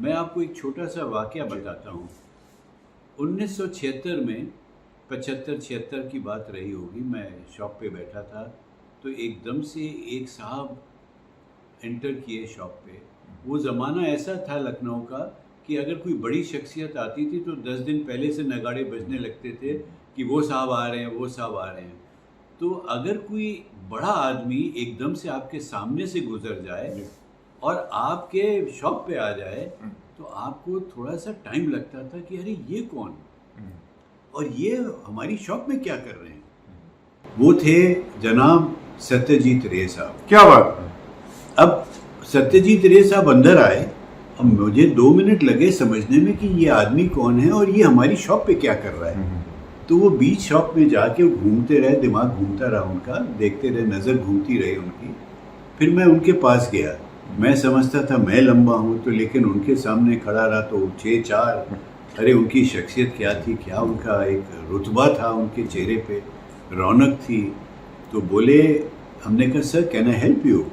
मैं आपको एक छोटा सा वाकया बताता हूँ। 1976 में 75-76 की बात रही होगी। मैं शॉप पे बैठा था, तो एकदम से एक साहब एंटर किए शॉप पे। वो ज़माना ऐसा था लखनऊ का कि अगर कोई बड़ी शख्सियत आती थी तो 10 दिन पहले से नगाड़े बजने लगते थे कि वो साहब आ रहे हैं, वो साहब आ रहे हैं। तो अगर कोई बड़ा आदमी एकदम से आपके सामने से गुजर जाए और आपके शॉप पे आ जाए, तो आपको थोड़ा सा टाइम लगता था कि अरे ये कौन, और ये हमारी शॉप में क्या कर रहे हैं। वो थे जनाब सत्यजीत रे साहब। क्या बात है। अब सत्यजीत रे साहब अंदर आए। अब मुझे 2 मिनट लगे समझने में कि ये आदमी कौन है और ये हमारी शॉप पे क्या कर रहा है। तो वो बीच शॉप में जाके घूमते रहे, दिमाग घूमता रहा उनका, देखते रहे, नज़र घूमती रही उनकी। फिर मैं उनके पास गया। मैं समझता था मैं लंबा हूँ तो, लेकिन उनके सामने खड़ा रहा तो 6'4". अरे उनकी शख्सियत क्या थी, क्या उनका एक रुतबा था, उनके चेहरे पे रौनक थी। तो बोले, हमने कहा sir can I help you.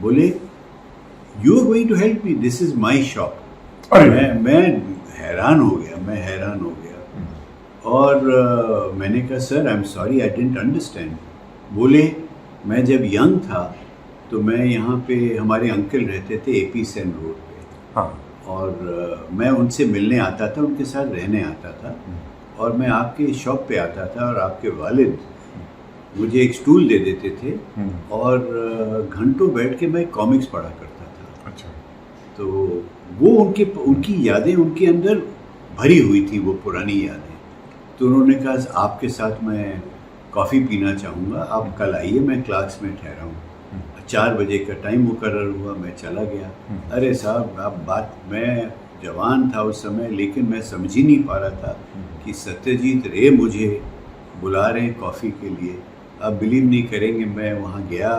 बोले you are going to help me, this is my shop. मैं हैरान हो गया, मैं हैरान हो गया। और मैंने कहा sir I am sorry I didn't understand. बोले मैं जब यंग था तो मैं यहाँ पे, हमारे अंकल रहते थे एपी सेन रोड पे। हाँ। और मैं उनसे मिलने आता था, उनके साथ रहने आता था, और मैं आपके शॉप पे आता था और आपके वालिद मुझे एक स्टूल दे देते थे और घंटों बैठ के मैं कॉमिक्स पढ़ा करता था। अच्छा। तो वो उनकी यादें उनके अंदर भरी हुई थी, वो पुरानी यादें। तो उन्होंने कहा आपके साथ मैं कॉफ़ी पीना चाहूँगा, आप कल आइए, मैं क्लास में ठहरा हूँ। 4 बजे का टाइम मुकर्रर हुआ, मैं चला गया। अरे साहब आप मैं जवान था उस समय, लेकिन मैं समझ ही नहीं पा रहा था कि सत्यजीत रे मुझे बुला रहे हैं कॉफ़ी के लिए। आप बिलीव नहीं करेंगे, मैं वहाँ गया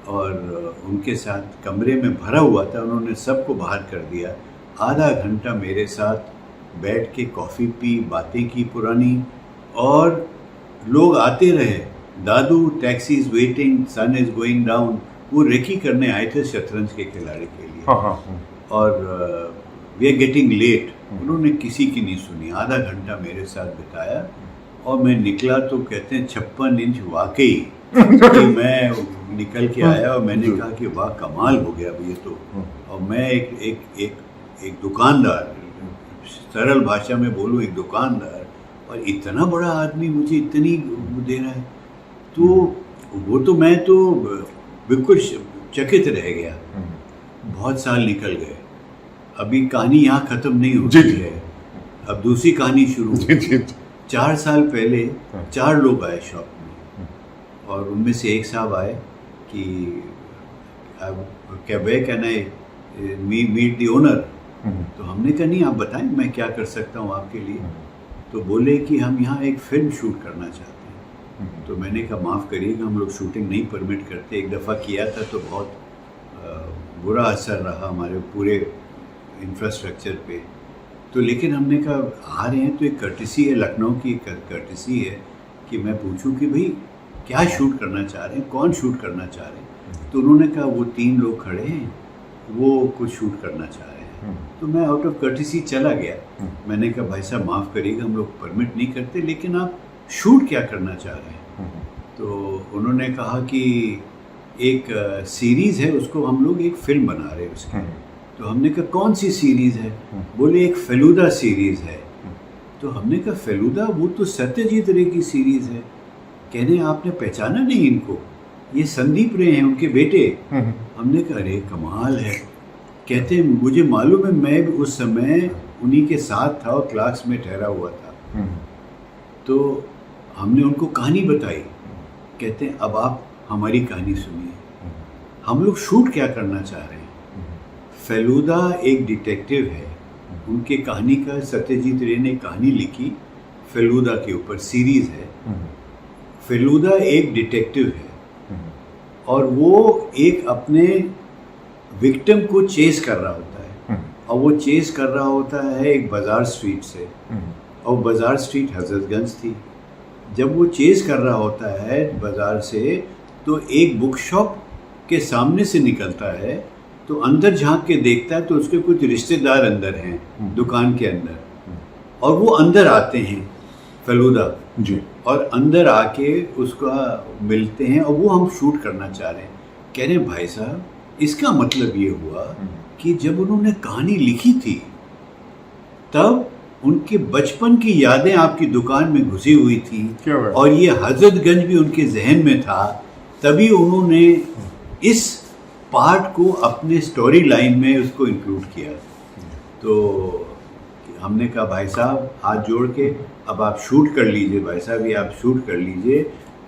और उनके साथ कमरे में भरा हुआ था, उन्होंने सबको बाहर कर दिया। आधा घंटा मेरे साथ बैठ के कॉफ़ी पी, बातें की पुरानी, और लोग आते रहे। दादू taxi is waiting, son is going down. वो रेकी करने आए थे शतरंज के खिलाड़ी के लिए। और वी आर गेटिंग लेट। उन्होंने किसी की नहीं सुनी, आधा घंटा मेरे साथ बिताया। और मैं निकला तो कहते हैं 56 इंच वाकई कि मैं निकल के आया और मैंने कहा कि वाह कमाल हो गया ये तो। और मैं एक दुकानदार, सरल भाषा में बोलूँ, एक दुकानदार, और इतना बड़ा आदमी मुझे इतनी दे रहा है। तो वो तो मैं तो बिल्कुल चकित रह गया। बहुत साल निकल गए, अभी कहानी यहाँ ख़त्म नहीं होती है, अब दूसरी कहानी शुरू हुई। 4 साल पहले 4 लोग आए शॉप में, और उनमें से एक साहब आए कि क्या वे can I meet the owner. तो हमने कहा नहीं, आप बताएं मैं क्या कर सकता हूँ आपके लिए। तो बोले कि हम यहाँ एक फ़िल्म शूट करना चाहते हैं। तो मैंने कहा माफ़ करिएगा, हम लोग शूटिंग नहीं परमिट करते। एक दफ़ा किया था तो बहुत बुरा असर रहा हमारे पूरे इंफ्रास्ट्रक्चर पे। तो लेकिन हमने कहा आ रहे हैं तो एक कर्टिसी है, लखनऊ की एक कर्टिसी है कि मैं पूछूं कि भाई क्या शूट करना चाह रहे हैं, कौन शूट करना चाह रहे हैं। तो उन्होंने कहा वो 3 लोग खड़े हैं, वो कुछ शूट करना चाह रहे हैं। तो मैं आउट ऑफ कर्टिसी चला गया। मैंने कहा भाई साहब माफ़ करिएगा, हम लोग परमिट नहीं करते, लेकिन आप शूट क्या करना चाह रहे हैं। तो उन्होंने कहा कि एक सीरीज़ है, उसको हम लोग एक फ़िल्म बना रहे हैं उसकी। तो हमने कहा कौन सी सीरीज़ है। बोले एक फेलूदा सीरीज़ है। तो हमने कहा फेलूदा, वो तो सत्यजीत रे की सीरीज़ है। कहने आपने पहचाना नहीं इनको, ये संदीप रे हैं, उनके बेटे। हमने कहा अरे कमाल है। कहते मुझे मालूम है, मैं भी उस समय उन्हीं के साथ था और क्लास में ठहरा हुआ था। तो हमने उनको कहानी बताई। कहते हैं अब आप हमारी कहानी सुनिए, हम लोग शूट क्या करना चाह रहे हैं। फेलूदा एक डिटेक्टिव है, उनके कहानी का सत्यजीत रे ने कहानी लिखी, फेलूदा के ऊपर सीरीज़ है। फेलूदा एक डिटेक्टिव है और वो एक अपने विक्टिम को चेस कर रहा होता है, और वो चेस कर रहा होता है एक बाज़ार स्ट्रीट से, और बाज़ार स्ट्रीट हज़रतगंज थी। जब वो चेस कर रहा होता है बाज़ार से, तो एक बुक शॉप के सामने से निकलता है। तो अंदर झांक के देखता है तो उसके कुछ रिश्तेदार अंदर हैं दुकान के अंदर, और वो अंदर आते हैं फेलूदा जी, और अंदर आके उसका मिलते हैं और वो हम शूट करना चाह रहे हैं। कह रहे हैं भाई साहब इसका मतलब ये हुआ कि जब उन्होंने कहानी लिखी थी तब उनके बचपन की यादें आपकी दुकान में घुसी हुई थी क्या बात। और ये हजरतगंज भी उनके जहन में था, तभी उन्होंने इस पार्ट को अपने स्टोरी लाइन में उसको इंक्लूड किया। तो हमने कहा भाई साहब हाथ जोड़ के अब आप शूट कर लीजिए, भाई साहब ये आप शूट कर लीजिए।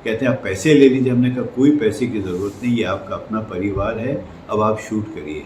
कहते हैं आप पैसे ले लीजिए। हमने कहा कोई पैसे की ज़रूरत नहीं, ये आपका अपना परिवार है, अब आप शूट करिए।